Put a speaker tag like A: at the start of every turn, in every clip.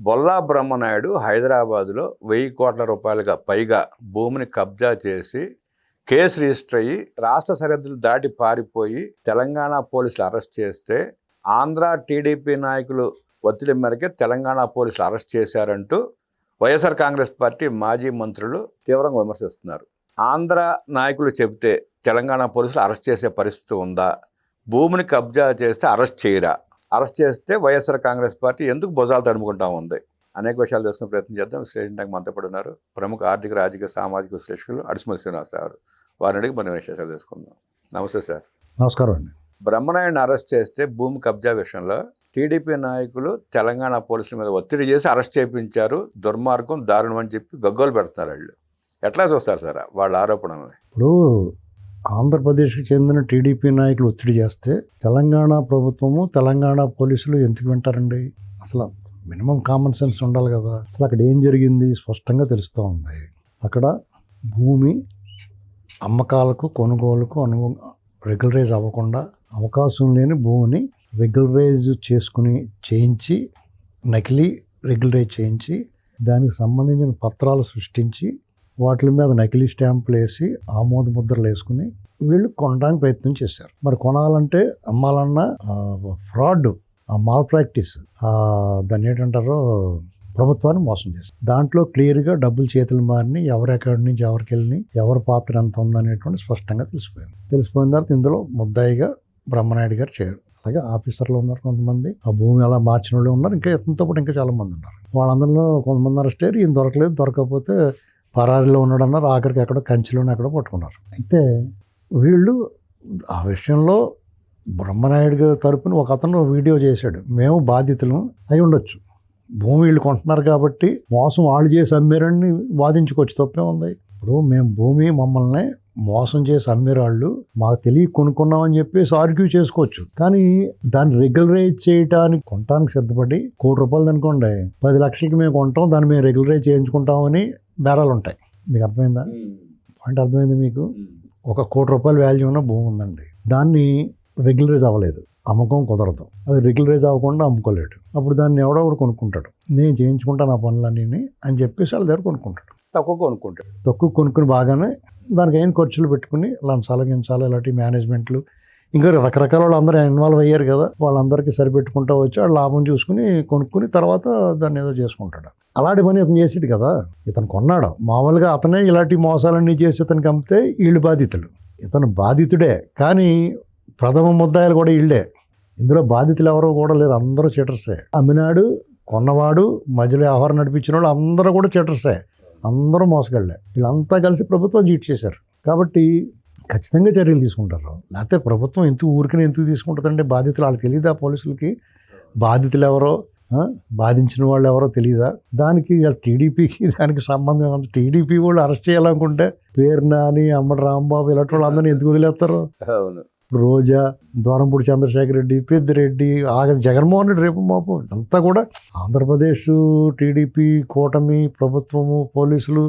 A: బొల్లా బ్రహ్మనాయుడు హైదరాబాదులో 1000 కోట్ల రూపాయలుగా పైగా భూమిని కబ్జా చేసి కేసు రిజిస్టర్ అయ్యి రాష్ట్ర సరిహద్దులు దాటి పారిపోయి తెలంగాణ పోలీసులు అరెస్ట్ చేస్తే ఆంధ్ర టీడీపీ నాయకులు ఒత్తిడి మేరకే తెలంగాణ పోలీసులు అరెస్ట్ చేశారంటూ వైఎస్ఆర్ కాంగ్రెస్ పార్టీ మాజీ మంత్రులు తీవ్రంగా విమర్శిస్తున్నారు. ఆంధ్ర నాయకులు చెబితే తెలంగాణ పోలీసులు అరెస్ట్ చేసే పరిస్థితి ఉందా? భూమిని కబ్జా చేస్తే అరెస్ట్ చేయరా? అరెస్ట్ చేస్తే వైఎస్ఆర్ కాంగ్రెస్ పార్టీ ఎందుకు భుజాలు తడుముకుంటా ఉంది? అనేక విషయాలు తెలుసుకునే ప్రయత్నం చేద్దాం. విశ్లేషించడానికి మనతో పాటు ఉన్నారు ప్రముఖ ఆర్థిక రాజకీయ సామాజిక విశ్లేషకులు అడిసిమల్లి శ్రీనివాసరావు. వారిని అడిగి మన విశేషాలు తెలుసుకుందాం. నమస్తే సార్.
B: నమస్కారం అండి.
A: బ్రహ్మనాయుడిని అరెస్ట్ చేస్తే భూమి కబ్జా విషయంలో టీడీపీ నాయకులు తెలంగాణ పోలీసుల మీద ఒత్తిడి చేసి అరెస్ట్ చేయించారు, దుర్మార్గం, దారుణం అని చెప్పి గగ్గోలు పెడుతున్నారు. వాళ్ళు ఎట్లా చూస్తారు సార్ వాళ్ళ ఆరోపణలు?
B: ఇప్పుడు ఆంధ్రప్రదేశ్కి చెందిన టీడీపీ నాయకులు ఒత్తిడి చేస్తే తెలంగాణ ప్రభుత్వము, తెలంగాణ పోలీసులు ఎందుకు వింటారండి? అసలు మినిమం కామన్ సెన్స్ ఉండాలి కదా. అసలు అక్కడ ఏం జరిగింది స్పష్టంగా తెలుస్తూ ఉంది. అక్కడ భూమి అమ్మకాలకు, కొనుగోలుకు రెగ్యులరైజ్ అవ్వకుండా అవకాశం లేని భూమిని రెగ్యులరైజ్ చేయించి నకిలీ రెగ్యులరైజ్ చేయించి దానికి సంబంధించిన పత్రాలు సృష్టించి వాటి మీద నకిలీ స్టాంపులు వేసి ఆమోద ముద్రలు వేసుకుని వీళ్ళు కొనడానికి ప్రయత్నం చేశారు. మరి కొనాలంటే అమ్మాలన్నా ఫ్రాడ్, మాల్ ప్రాక్టీస్, దాన్ని ఏంటంటారో ప్రభుత్వాన్ని మోసం చేశారు. దాంట్లో క్లియర్గా డబ్బులు చేతులు మారిని, ఎవరి అకౌంట్ నుంచి ఎవరికి వెళ్ళి, ఎవరి పాత్ర ఎంత ఉందనేటువంటి స్పష్టంగా తెలిసిపోయిన తర్వాత ఇందులో ముద్దాయిగా బ్రహ్మనాయుడు గారు చేయరు. అలాగే ఆఫీసర్లు ఉన్నారు కొంతమంది, ఆ భూమి అలా మార్చిన వాళ్ళు ఉన్నారు, ఇంకా ఇతనితో పాటు ఇంకా చాలా మంది ఉన్నారు. వాళ్ళందరిలో కొంతమంది అరెస్ట్ అయ్యారు. ఈయన దొరకలేదు, దొరకకపోతే పరారీలో ఉన్నాడన్నారు. ఆఖరికి ఎక్కడో కంచిలోనే ఎక్కడో పట్టుకున్నారు. అయితే వీళ్ళు ఆ విషయంలో బ్రహ్మనాయుడు గారి తరపున ఒక అతను వీడియో చేశాడు. మేము బాధితులు అయి ఉండొచ్చు, భూమి వీళ్ళు కొంటున్నారు కాబట్టి మోసం వాళ్ళు చేసి అమ్మారని వాదించుకోవచ్చు, తప్పే ఉంది. ఇప్పుడు మేము భూమి మమ్మల్ని మోసం చేసి అమ్మేరాళ్ళు మాకు తెలియ కొనుక్కున్నామని చెప్పేసి ఆర్గ్యూ చేసుకోవచ్చు. కానీ దాన్ని రెగ్యులరైజ్ చేయడానికి కొనడానికి సిద్ధపడి ₹1,00,00,000 అనుకోండి, 10 లక్షలకి మేము కొంటాం, దాన్ని మేము రెగ్యులరైజ్ చేయించుకుంటామని బేరాలు ఉంటాయి. మీకు అర్థమైందా? పాయింట్ అర్థమైంది మీకు? ఒక ₹1,00,00,000 వాల్యూ ఉన్న భూమి ఉందండి, దాన్ని రెగ్యులరైజ్ అవ్వలేదు, అమ్మకం కుదరదు, అది రెగ్యులరైజ్ అవ్వకుండా అమ్ముకోలేడు. అప్పుడు దాన్ని ఎవడో ఒకడు కొనుక్కుంటాడు, నేను చేయించుకుంటాను ఆ పనులన్నీ అని చెప్పేసి వాళ్ళ దగ్గర కొనుక్కుంటాడు. తక్కువ కొనుక్కుని బాగానే దానికి అయిన ఖర్చులు పెట్టుకుని లంచాలు గించాలు ఇలాంటి మేనేజ్మెంట్లు ఇంకా రకరకాల వాళ్ళు అందరూ ఇన్వాల్వ్ అయ్యారు కదా, వాళ్ళందరికీ సరిపెట్టుకుంటూ వచ్చి వాళ్ళు లాభం చూసుకుని కొనుక్కుని తర్వాత దాన్ని ఏదో చేసుకుంటాడు. అలాంటి పని ఇతను చేసాడు కదా. ఇతను కొన్నాడు, మామూలుగా అతనే ఇలాంటి మోసాలన్నీ చేసి ఇతనికి అమ్మితే వీళ్ళు బాధితులు. ఇతను బాధితుడే, కానీ ప్రథమ ముద్దాయిలు కూడా వీళ్ళే. ఇందులో బాధితులు ఎవరో కూడా లేరు, అందరూ చీటర్సే. అమ్మినాడు, కొన్నవాడు, మధ్యలో వ్యవహారం నడిపించిన వాళ్ళు అందరూ కూడా చీటర్సే, అందరూ మోసగాళ్ళే. వీళ్ళంతా కలిసి ప్రభుత్వం చీట్ చేశారు. కాబట్టి ఖచ్చితంగా చర్యలు తీసుకుంటారు. లేకపోతే ప్రభుత్వం ఎందుకు తీసుకుంటుందంటే బాధితులు వాళ్ళకి తెలియదా? పోలీసులకి బాధితులు ఎవరో, బాధించిన వాళ్ళు ఎవరో తెలియదా? దానికి టీడీపీకి దానికి సంబంధం ఏమంత? టీడీపీ వాళ్ళు అరెస్ట్ చేయాలనుకుంటే పేరు నాని, అమ్మడి రాంబాబు ఇలాంటి వాళ్ళు అందరినీ ఎందుకు వదిలేస్తారు? రోజా, దూరంపూడి చంద్రశేఖర్ రెడ్డి, పెద్దిరెడ్డి, జగన్మోహన్ రెడ్డి, రేపు మాపు ఇదంతా కూడా ఆంధ్రప్రదేశ్ టీడీపీ కూటమి ప్రభుత్వము పోలీసులు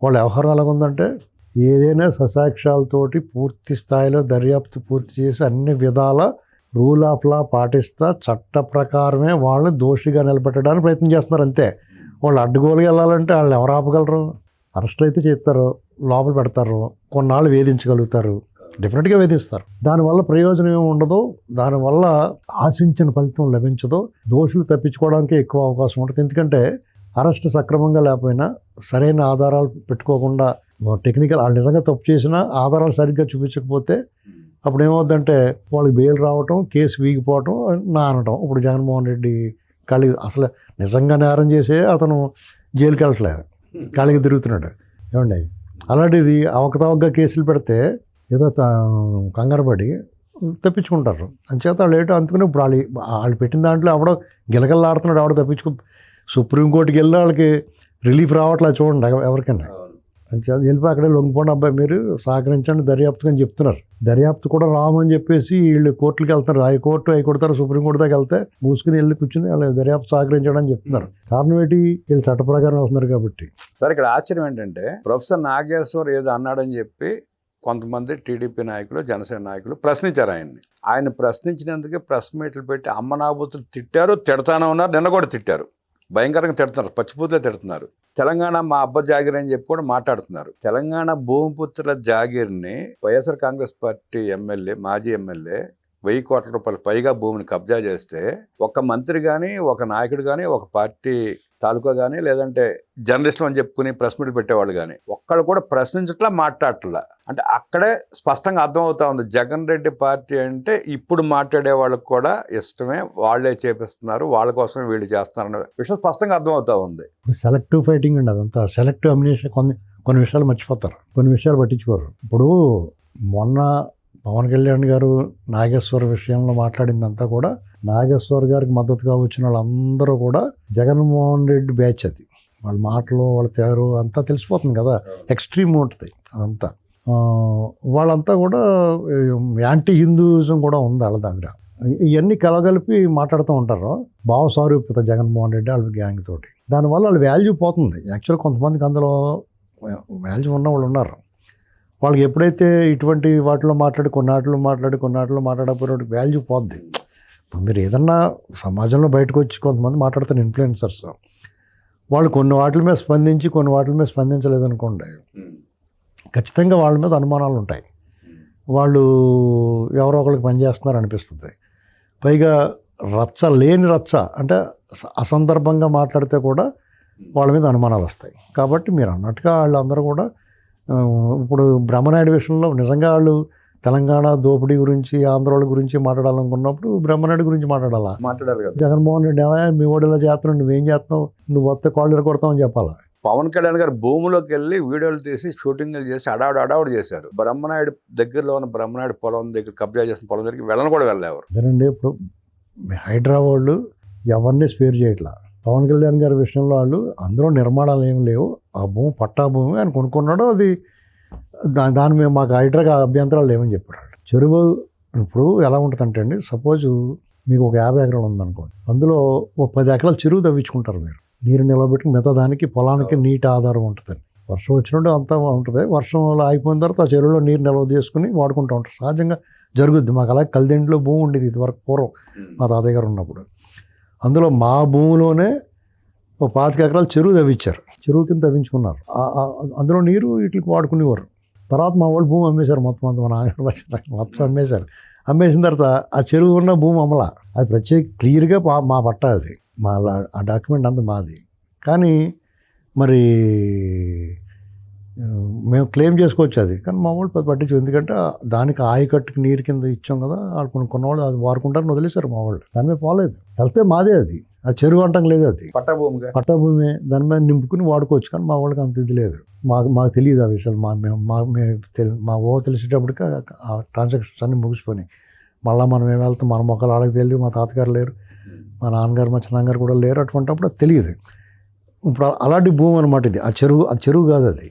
B: వాళ్ళ వ్యవహారం ఎలాగుందంటే ఏదైనా ససాక్ష్యాలతోటి పూర్తి స్థాయిలో దర్యాప్తు పూర్తి చేసి అన్ని విధాల రూల్ ఆఫ్ లా పాటిస్తా చట్ట ప్రకారమే వాళ్ళని దోషిగా నిలబెట్టడానికి ప్రయత్నం చేస్తున్నారు. అంతే. వాళ్ళు అడ్డుగోలుగా వెళ్ళాలంటే వాళ్ళు ఎవరు ఆపగలరు? అరెస్ట్ అయితే చేస్తారు, లోపల పెడతారు, కొన్నాళ్ళు వేధించగలుగుతారు, డెఫినెట్గా వేధిస్తారు. దానివల్ల ప్రయోజనం ఏమి ఉండదు, దానివల్ల ఆశించిన ఫలితం లభించదు, దోషులు తప్పించుకోవడానికి ఎక్కువ అవకాశం ఉంటుంది. ఎందుకంటే అరెస్ట్ సక్రమంగా లేకపోయినా, సరైన ఆధారాలు పెట్టుకోకుండా, టెక్నికల్ వాళ్ళు నిజంగా తప్పు చేసినా ఆధారాలు సరిగ్గా చూపించకపోతే అప్పుడు ఏమవుద్దంటే వాళ్ళకి బెయిల్ రావటం, కేసు వీగిపోవటం, అనటం. ఇప్పుడు జగన్మోహన్ రెడ్డి అసలు నిజంగా నేరం చేసే అతను జైలుకి వెళ్ళట్లేదు, ఖాళీగా తిరుగుతున్నాడు. ఏమండి, అలాంటిది అవకతవకగా కేసులు పెడితే ఏదో కంగారు పడి తప్పించుకుంటారు. అంచేత వాళ్ళు ఏంటో అందుకని ఇప్పుడు వాళ్ళు పెట్టిన దాంట్లో ఎవడో గిలగల్లాడుతున్నాడు, ఎవడో సుప్రీంకోర్టుకి వెళ్ళి వాళ్ళకి రిలీఫ్ రావట్లేదు. చూడండి ఎవరికైనా అంచేత వెళ్ళిపోయి అక్కడే లొంగిపోండి అబ్బాయి, మీరు సహకరించండి దర్యాప్తుకు అని చెప్తున్నారు. దర్యాప్తు కూడా రామని చెప్పేసి వీళ్ళు కోర్టులకు వెళ్తారు, హైకోర్టు కొడతారు, సుప్రీంకోర్టు దాకా వెళ్తే మూసుకుని వెళ్ళి కూర్చుని వాళ్ళు దర్యాప్తు సహకరించడం అని చెప్తున్నారు. కారణం ఏంటి? వీళ్ళు చట్ట ప్రకారం వెళ్తున్నారు కాబట్టి.
A: సార్, ఇక్కడ ఆశ్చర్యం ఏంటంటే ప్రొఫెసర్ నాగేశ్వర్ ఏదో అన్నాడని చెప్పి కొంతమంది టీడీపీ నాయకులు, జనసేన నాయకులు ప్రశ్నించారు ఆయన్ని. ఆయన ప్రశ్నించినందుకే ప్రెస్ మీట్లు పెట్టి అమ్మనాబూతులు తిట్టారు, తిడతానే ఉన్నారు, నిన్న కూడా తిట్టారు. భయంకరంగా తిడుతున్నారు, పచ్చిపూతలే తిడుతున్నారు. తెలంగాణ మా అబ్బ జాగీర్ అని చెప్పి కూడా మాట్లాడుతున్నారు. తెలంగాణ భూమిపుత్రుల జాగీర్ని వైఎస్ఆర్ కాంగ్రెస్ పార్టీ ఎమ్మెల్యే, మాజీ ఎమ్మెల్యే 1000 కోట్ల రూపాయలు పైగా భూమిని కబ్జా చేస్తే ఒక మంత్రి కానీ, ఒక నాయకుడు కానీ, ఒక పార్టీ తాలూకా కానీ, లేదంటే జర్నలిస్టులు అని చెప్పుకుని ప్రెస్ మీట్లు పెట్టేవాళ్ళు కానీ ఒక్కళ్ళు కూడా ప్రశ్నించట్లా, మాట్లాడట్లా. అంటే అక్కడే స్పష్టంగా అర్థమవుతా ఉంది, జగన్ రెడ్డి పార్టీ అంటే ఇప్పుడు మాట్లాడే వాళ్ళకి కూడా ఇష్టమే, వాళ్ళే చేపిస్తున్నారు, వాళ్ళ కోసమే వీళ్ళు చేస్తున్నారు అనే విషయం స్పష్టంగా అర్థమవుతా ఉంది.
B: సెలెక్టివ్ ఫైటింగ్ అండి అదంతా. Selective ammunition. కొన్ని విషయాలు మర్చిపోతారు, కొన్ని విషయాలు పట్టించుకోరు. ఇప్పుడు మొన్న పవన్ కళ్యాణ్ గారు నాగేశ్వర విషయంలో మాట్లాడిందంతా కూడా నాగేశ్వర్ గారికి మద్దతుగా వచ్చిన వాళ్ళందరూ కూడా జగన్మోహన్ రెడ్డి బ్యాచ్. అది వాళ్ళ మాటలు, వాళ్ళ తయారు అంతా తెలిసిపోతుంది కదా, ఎక్స్ట్రీమ్ ఉంటుంది అదంతా. వాళ్ళంతా కూడా యాంటీ హిందూయిజం కూడా ఉంది వాళ్ళ దగ్గర. ఇవన్నీ కలగలిపి మాట్లాడుతూ ఉంటారు భావసారూప్యత జగన్మోహన్ రెడ్డి వాళ్ళ గ్యాంగ్ తోటి. దానివల్ల వాళ్ళ వాల్యూ పోతుంది. యాక్చువల్ కొంతమందికి అందులో వాల్యూ ఉన్న వాళ్ళు ఉన్నారు. వాళ్ళకి ఎప్పుడైతే ఇటువంటి వాటిలో కొన్నాటిలో మాట్లాడకపోయిన వాల్యూ పోద్ది. ఇప్పుడు మీరు ఏదన్నా సమాజంలో బయటకు వచ్చి కొంతమంది మాట్లాడుతున్న ఇన్ఫ్లుయెన్సర్స్, వాళ్ళు కొన్ని వాటి మీద స్పందించి కొన్ని వాటి మీద స్పందించలేదనుకోండి, ఖచ్చితంగా వాళ్ళ మీద అనుమానాలు ఉంటాయి. వాళ్ళు ఎవరో ఒకరికి పనిచేస్తున్నారు అనిపిస్తుంది. పైగా లేని రచ్చ అంటే అసందర్భంగా మాట్లాడితే కూడా వాళ్ళ మీద అనుమానాలు వస్తాయి. కాబట్టి మీరు అన్నట్టుగా వాళ్ళందరూ కూడా ఇప్పుడు బ్రహ్మనాయుడు విషయంలో నిజంగా వాళ్ళు తెలంగాణ దోపిడీ గురించి, ఆంధ్రోళ గురించి మాట్లాడాలనుకున్నప్పుడు బ్రహ్మనాయుడు గురించి
A: మాట్లాడారు కదా.
B: జగన్మోహన్ రెడ్డి మీ ఓడిలా చేస్తున్నావు, నువ్వేం చేస్తున్నావు, నువ్వు వస్తే కాళ్ళు ఎరగొడతావని చెప్పాలా.
A: పవన్ కళ్యాణ్ గారు భూమిలోకి వెళ్ళి వీడియోలు తీసి షూటింగ్లు చేసి అడావుడు చేశారు. బ్రహ్మనాయుడు దగ్గరలో ఉన్న బ్రహ్మనాయుడు పొలం దగ్గర కబ్జా చేసిన పొలం దగ్గరికి వెళ్ళని కూడా వెళ్ళేవారు.
B: అదేనండి, ఇప్పుడు హైదరాబాద్ ఎవరిని స్పేర్ చేయట్లా. పవన్ కళ్యాణ్ గారి విషయంలో వాళ్ళు అందులో నిర్మాణాలు ఏమి లేవు, ఆ భూమి పట్టా భూమి ఆయన కొనుక్కున్నాడు, అది దాని మీద మాకు హైడ్రాగా అభ్యంతరాలు లేవని చెప్పారు. చెరువు ఇప్పుడు ఎలా ఉంటుందంటే అండి, సపోజు మీకు ఒక 50 ఎకరాలు ఉందనుకోండి, అందులో ఒక 10 ఎకరాలు చెరువు తవ్వించుకుంటారు. మీరు నీరు నిలబెట్టి మిగతా దానికి పొలానికి నీటి ఆధారం ఉంటుందండి. వర్షం వచ్చినట్టు అంతా ఉంటుంది. వర్షం ఆగిపోయిన తర్వాత ఆ చెరువులో నీరు నిల్వ చేసుకుని వాడుకుంటూ ఉంటారు. సహజంగా జరుగుద్ది. మాకు అలాగే కలిదింట్లో భూమి ఉండేది ఇదివరకు పూర్వం మా తాతయ్య గారు ఉన్నప్పుడు. అందులో మా భూమిలోనే ఒక 25 ఎకరాలు చెరువు తవ్వించారు. చెరువు కింద తవ్వించుకున్నారు. అందులో నీరు వీటికి వాడుకునేవారు. తర్వాత మా వాళ్ళు భూమి అమ్మేశారు. మొత్తం మా నాన్నగారు మొత్తం అమ్మేశారు. అమ్మేసిన తర్వాత ఆ చెరువు ఉన్న భూమి అమ్మలా. అది ప్రత్యేక క్లియర్గా మా పట్టా, అది మా ఆ డాక్యుమెంట్ అంతా మాది. కానీ మరి మేము క్లెయిమ్ చేసుకోవచ్చు అది, కానీ మా వాళ్ళు పట్టించు. ఎందుకంటే దానికి ఆయకట్టుకు నీరు కింద ఇచ్చాం కదా, వాళ్ళు కొన్నవాళ్ళు అది వాడుకుంటారని వదిలేశారు మా వాళ్ళు. దాని మీద పోలేదు. వెళ్తే మాదే అది చెరువు అంటాం లేదు, అది పట్టాభూమి. దాని మీద నింపుకుని వాడుకోవచ్చు. కానీ మా వాళ్ళకి అంత ఇది లేదు. మాకు తెలియదు ఆ విషయాలు. మా ఓ తెలిసేటప్పటికి ఆ ట్రాన్సాక్షన్స్ అన్నీ ముగిసిపోయినాయి. మళ్ళీ మనం ఏం వెళ్తాం, మన మొక్కలు వాళ్ళకి తెలియదు. మా తాతగారు లేరు, మా నాన్నగారు మా చిన్నగారు కూడా లేరు. అటువంటిప్పుడు అది తెలియదు. ఇప్పుడు అలాంటి భూమి అనమాట ఇది. ఆ చెరువు కాదు, అది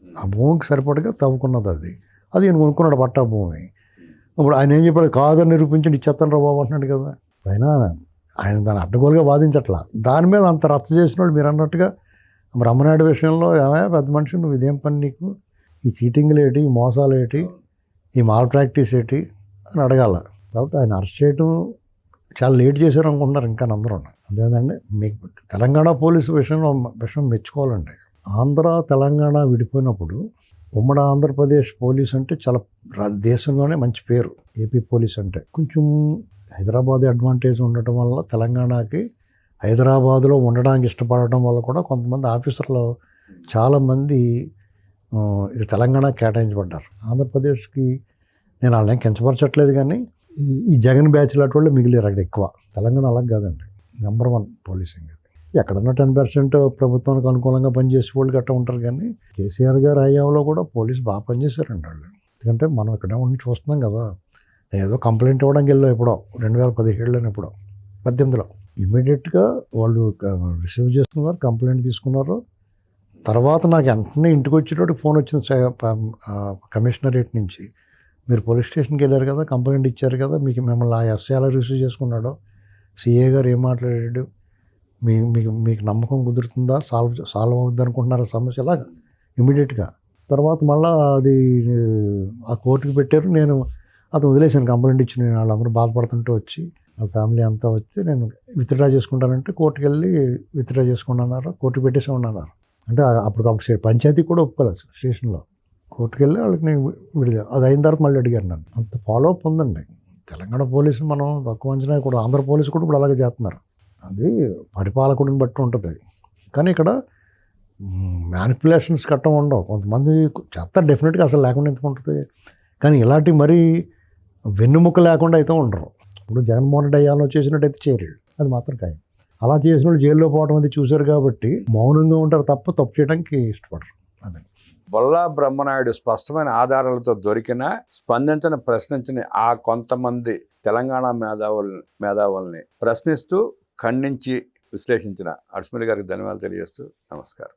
B: ఆ భూమికి సరిపడగా తవ్వుకున్నది. అది ఆయన కొనుక్కున్నాడు పట్టా భూమి. ఇప్పుడు ఆయన ఏం చెప్పాడు, కాదని నిరూపించండి ఇచ్చేస్తాను రా బాబు అంటున్నాడు కదా. పైన ఆయన దాన్ని అడ్డగోలుగా బాధించట్లా. దాని మీద అంత రచ్చ చేసిన వాళ్ళు మీరు అన్నట్టుగా బ్రహ్మనాయుడు విషయంలో ఏమైనా పెద్ద మనిషి, నువ్వు ఇదేం పని, నీకు ఈ చీటింగ్లు ఏంటి, ఈ మోసాలు ఏంటి, ఈ మాల్ ప్రాక్టీస్ ఏంటి అని అడగాల. కాబట్టి ఆయన అరెస్ట్ చేయటం చాలా లేట్ చేశారు అనుకుంటున్నారు ఇంకా అందరూ. అదేంటంటే మీకు తెలంగాణ పోలీసు విషయం మెచ్చుకోవాలండి. ఆంధ్ర తెలంగాణ విడిపోయినప్పుడు ఉమ్మడి ఆంధ్రప్రదేశ్ పోలీస్ అంటే చాలా దేశంలోనే మంచి పేరు. ఏపీ పోలీస్ అంటే కొంచెం హైదరాబాద్ అడ్వాంటేజ్ ఉండటం వల్ల తెలంగాణకి హైదరాబాదులో ఉండడానికి ఇష్టపడటం వల్ల కూడా కొంతమంది ఆఫీసర్లు చాలామంది తెలంగాణ కేటాయించబడ్డారు. ఆంధ్రప్రదేశ్కి నేను వాళ్ళని కించపరచట్లేదు, కానీ ఈ జగన్ బ్యాచ్ లాంటి వాళ్ళు మిగిలిరు అక్కడ ఎక్కువ. తెలంగాణ అలా కాదండి, నెంబర్ 1 పోలీసింగ్. ఎక్కడన్నా 10% ప్రభుత్వానికి అనుకూలంగా పనిచేసే వాళ్ళు గట్రా ఉంటారు. కానీ కేసీఆర్ గారు హయాంలో కూడా పోలీసు బాగా పనిచేశారండి వాళ్ళు. ఎందుకంటే మనం ఇక్కడ ఉండి చూస్తున్నాం కదా. ఏదో కంప్లైంట్ ఇవ్వడానికి వెళ్ళాం ఎప్పుడో 2017 ఎప్పుడో 18లో ఇమీడియట్గా వాళ్ళు రిసీవ్ చేసుకున్నారు, కంప్లైంట్ తీసుకున్నారు. తర్వాత నాకు వెంటనే ఇంటికి వచ్చేటప్పుడు ఫోన్ వచ్చింది కమిషనరేట్ నుంచి, మీరు పోలీస్ స్టేషన్కి వెళ్ళారు కదా, కంప్లైంట్ ఇచ్చారు కదా, మిమ్మల్ని ఆ ఎస్ఐ ఎలా రిసీవ్ చేసుకున్నాడో, సిఏ గారు ఏం మాట్లాడాడు, మీకు నమ్మకం కుదురుతుందా, సాల్వ్ అవుద్ది అనుకుంటున్నారా సమస్య, అలాగా ఇమీడియట్గా. తర్వాత మళ్ళీ అది ఆ కోర్టుకి పెట్టారు. నేను అతను వదిలేసాను, కంప్లైంట్ ఇచ్చిన వాళ్ళందరూ బాధపడుతుంటే వచ్చి వాళ్ళ ఫ్యామిలీ అంతా వచ్చి నేను విత్డ్రా చేసుకుంటానంటే కోర్టుకు వెళ్ళి విత్డ్రా చేసుకున్నారు, కోర్టు పెట్టేసి ఉన్నారు. అంటే అప్పటికప్పుడు పంచాయతీ కూడా ఒప్పుకోలేదు స్టేషన్లో. కోర్టుకు వెళ్ళి వాళ్ళకి నేను విడిదా అది అయిన తర్వాత మళ్ళీ అడిగారు నన్ను. అంత ఫాలో అప్ ఉందండి. తెలంగాణ పోలీసు మనం తక్కువ అంచనా కూడా, ఆంధ్ర పోలీసు కూడా ఇప్పుడు అలాగే చేస్తున్నారు. అది పరిపాలకుడిని బట్టి ఉంటుంది. కానీ ఇక్కడ మ్యానిపులేషన్స్ కట్టం ఉండవు. కొంతమంది చేస్తారు డెఫినెట్గా, అసలు లేకుండా ఎందుకు ఉంటుంది. కానీ ఇలాంటి మరీ వెన్నుముక్క లేకుండా అయితే ఉండరు. ఇప్పుడు జగన్మోహన్ రెడ్డి అయ్యాలో చేసినట్టయితే చేయరు, అది మాత్రం ఖాయం. అలా చేసిన వాళ్ళు జైల్లో పోవడం అది చూశారు కాబట్టి మౌనంగా ఉంటారు తప్ప తప్పు చేయడానికి ఇష్టపడరు. అదే
A: బొల్లా బ్రహ్మనాయుడు స్పష్టమైన ఆధారాలతో దొరికినా స్పందించని, ప్రశ్నించని ఆ కొంతమంది తెలంగాణ మేధావుల్ని ప్రశ్నిస్తూ, ఖండించి, విశ్లేషించిన అడ్స్మిల్ గారికి ధన్యవాదాలు తెలియజేస్తూ నమస్కారం.